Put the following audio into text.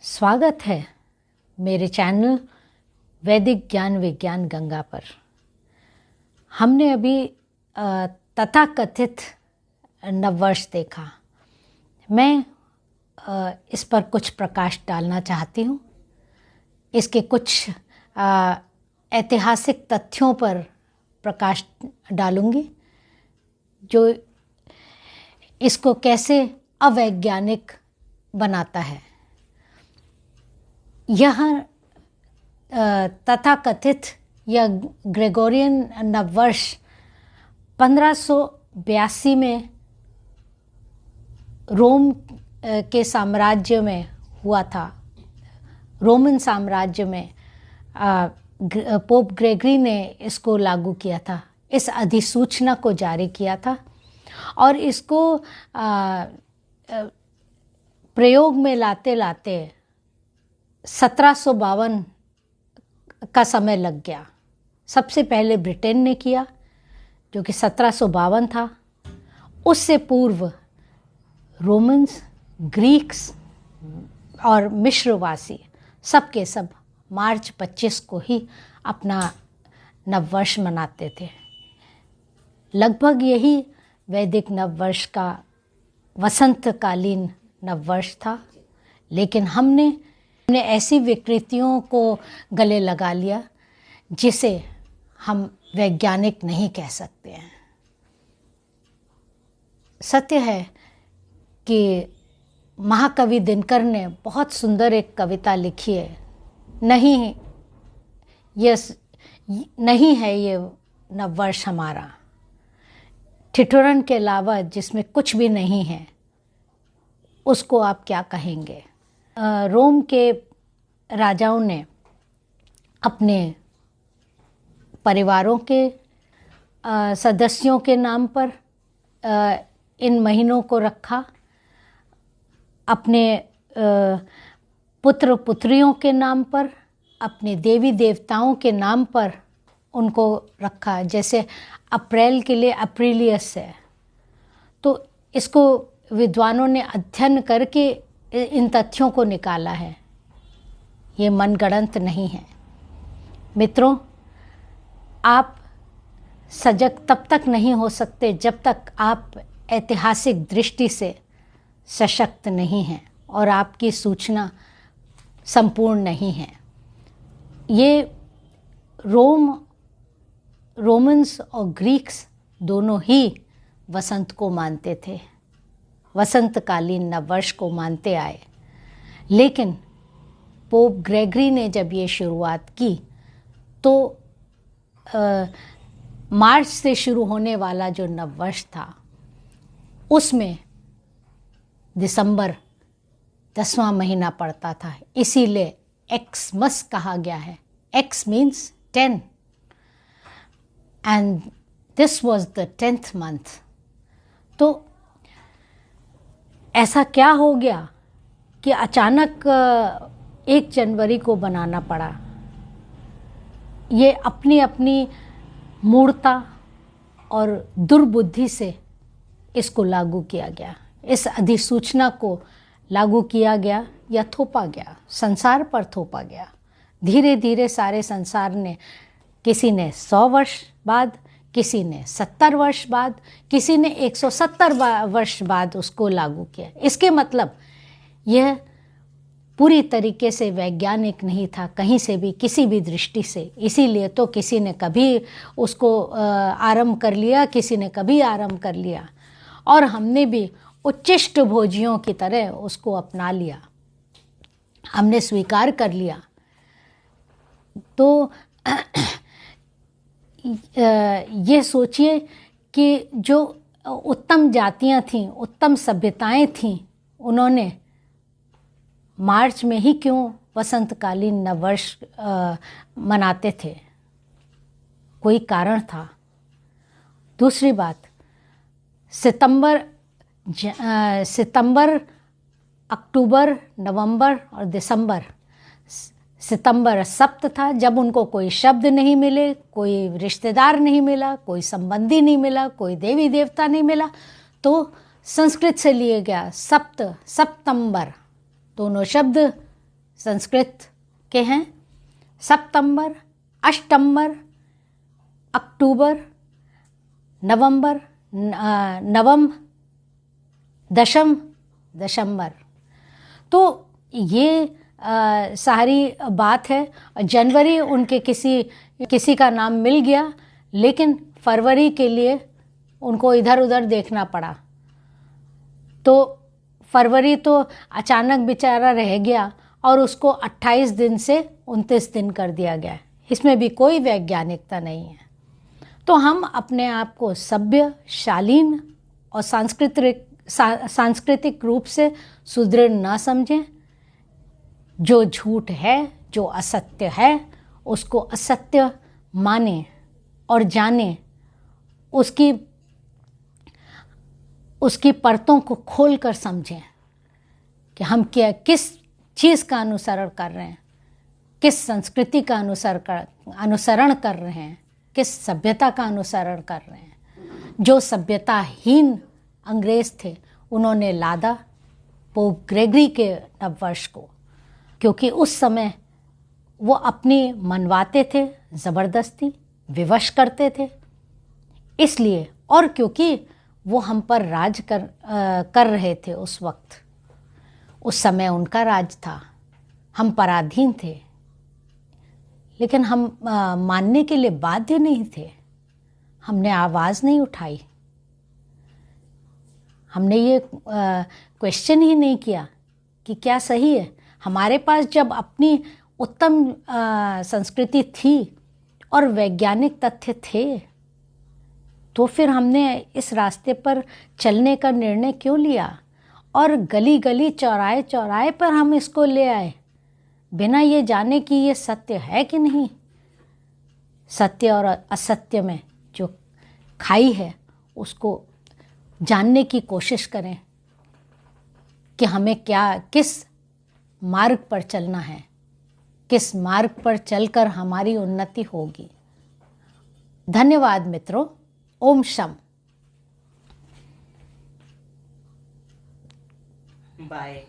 स्वागत है मेरे चैनल वैदिक ज्ञान विज्ञान गंगा पर। हमने अभी तथाकथित नववर्ष देखा। मैं इस पर कुछ प्रकाश डालना चाहती हूँ। इसके कुछ ऐतिहासिक तथ्यों पर प्रकाश डालूँगी जो इसको कैसे अवैज्ञानिक बनाता है। यह तथाकथित या ग्रेगोरियन नववर्ष 1582 में रोम के साम्राज्य में हुआ था। रोमन साम्राज्य में पोप ग्रेगरी ने इसको लागू किया था, इस अधिसूचना को जारी किया था और इसको प्रयोग में लाते लाते 1752 का समय लग गया। सबसे पहले ब्रिटेन ने किया जो कि 1752 था। उससे पूर्व रोमन्स, ग्रीक्स और मिश्रवासी सब के सब मार्च 25 को ही अपना नववर्ष मनाते थे। लगभग यही वैदिक नववर्ष का वसंतकालीन नववर्ष था, लेकिन हमने ऐसी विकृतियों को गले लगा लिया जिसे हम वैज्ञानिक नहीं कह सकते हैं। सत्य है कि महाकवि दिनकर ने बहुत सुंदर एक कविता लिखी है, नहीं है ये नववर्ष हमारा, ठिठुरन के अलावा जिसमें कुछ भी नहीं है उसको आप क्या कहेंगे। रोम के राजाओं ने अपने परिवारों के सदस्यों के नाम पर इन महीनों को रखा, अपने पुत्र पुत्रियों के नाम पर, अपने देवी देवताओं के नाम पर उनको रखा। जैसे अप्रैल के लिए अप्रिलियस है, तो इसको विद्वानों ने अध्ययन करके इन तथ्यों को निकाला है। ये मनगढ़ंत नहीं है। मित्रों, आप सजग तब तक नहीं हो सकते जब तक आप ऐतिहासिक दृष्टि से सशक्त नहीं हैं और आपकी सूचना संपूर्ण नहीं है। ये रोमन्स और ग्रीक्स दोनों ही वसंत को मानते थे, वसंतकालीन नववर्ष को मानते आए। लेकिन पोप ग्रेगरी ने जब ये शुरुआत की तो मार्च से शुरू होने वाला जो नववर्ष था उसमें दिसंबर 10वां महीना पड़ता था, इसीलिए एक्समस कहा गया है। X means 10 and this was the 10th month. तो ऐसा क्या हो गया कि अचानक 1 जनवरी को बनाना पड़ा। ये अपनी अपनी मूर्खता और दुर्बुद्धि से इसको लागू किया गया। इस अधिसूचना को लागू किया गया या थोपा गया, संसार पर थोपा गया। धीरे धीरे सारे संसार ने, किसी ने 100 वर्ष बाद, किसी ने 70 वर्ष बाद, किसी ने 170 वर्ष बाद उसको लागू किया। इसके मतलब यह पूरी तरीके से वैज्ञानिक नहीं था कहीं से भी, किसी भी दृष्टि से। इसीलिए तो किसी ने कभी उसको आरंभ कर लिया, किसी ने कभी आरंभ कर लिया और हमने भी उच्चिष्ट भोजियों की तरह उसको अपना लिया, हमने स्वीकार कर लिया। तो ये सोचिए कि जो उत्तम जातियां थीं, उत्तम सभ्यताएं थीं, उन्होंने मार्च में ही क्यों वसंतकालीन नववर्ष मनाते थे? कोई कारण था। दूसरी बात, सितंबर, अक्टूबर, नवंबर और दिसंबर। सितंबर सप्त था, जब उनको कोई शब्द नहीं मिले, कोई रिश्तेदार नहीं मिला, कोई संबंधी नहीं मिला, कोई देवी देवता नहीं मिला, तो संस्कृत से लिए गया सप्तंबर। दोनों शब्द संस्कृत के हैं। सितंबर, अष्टंबर, अक्टूबर, नवंबर, नवम, दशम, दशंबर। तो ये सारी बात है। जनवरी उनके किसी का नाम मिल गया, लेकिन फरवरी के लिए उनको इधर उधर देखना पड़ा। तो फरवरी तो अचानक बेचारा रह गया और उसको 28 दिन से 29 दिन कर दिया गया। इसमें भी कोई वैज्ञानिकता नहीं है। तो हम अपने आप को सभ्य, शालीन और सांस्कृतिक रूप से सुदृढ़ ना समझें। जो झूठ है, जो असत्य है, उसको असत्य माने और जाने, उसकी परतों को खोल कर समझें कि हम किस चीज़ का अनुसरण कर रहे हैं, किस संस्कृति का अनुसरण कर रहे हैं, किस सभ्यता का अनुसरण कर रहे हैं। जो सभ्यताहीन अंग्रेज थे, उन्होंने लादा पोप ग्रेगरी के नववर्ष को, क्योंकि उस समय वो अपनी मनवाते थे, ज़बरदस्ती विवश करते थे, इसलिए, और क्योंकि वो हम पर राज कर रहे थे उस वक्त। उस समय उनका राज था, हम पराधीन थे, लेकिन हम मानने के लिए बाध्य नहीं थे। हमने आवाज़ नहीं उठाई, हमने ये क्वेश्चन ही नहीं किया कि क्या सही है। हमारे पास जब अपनी उत्तम संस्कृति थी और वैज्ञानिक तथ्य थे, तो फिर हमने इस रास्ते पर चलने का निर्णय क्यों लिया और गली गली, चौराहे चौराहे पर हम इसको ले आए, बिना ये जाने कि ये सत्य है कि नहीं। सत्य और असत्य में जो खाई है, उसको जानने की कोशिश करें कि हमें किस मार्ग पर चलना है, किस मार्ग पर चलकर हमारी उन्नति होगी। धन्यवाद मित्रों। ओम शम। बाय।